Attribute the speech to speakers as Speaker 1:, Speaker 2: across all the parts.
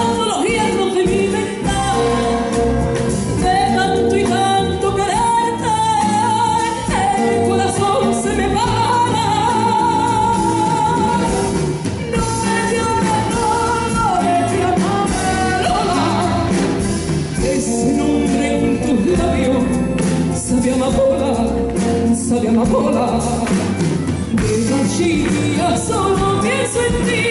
Speaker 1: quebrando los hierros de mi ventana. De tanto y tanto quererte, el corazón se me para. No me llames Lola, ese nombre en tus labios sabe a amapola. De noche y día solo pienso en ti,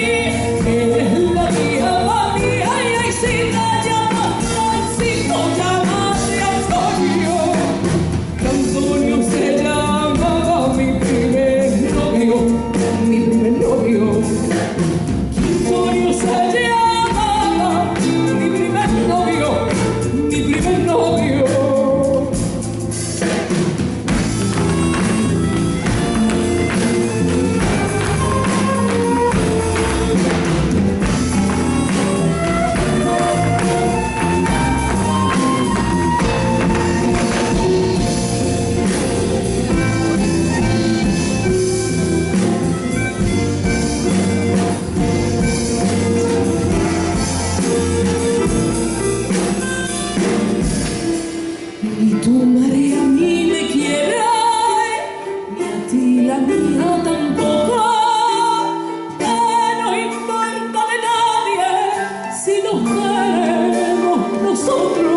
Speaker 1: eres la mía, y ay, si la llamas Francisco, llámate Antonio, que Antonio se llama mi primer novio, mi primer novio. Que Antonio se llama mi primer novio, mi primer novio. Y tu María a mí me quiere, y a ti la mía tampoco. Que no importa de nadie si nos queremos nosotros.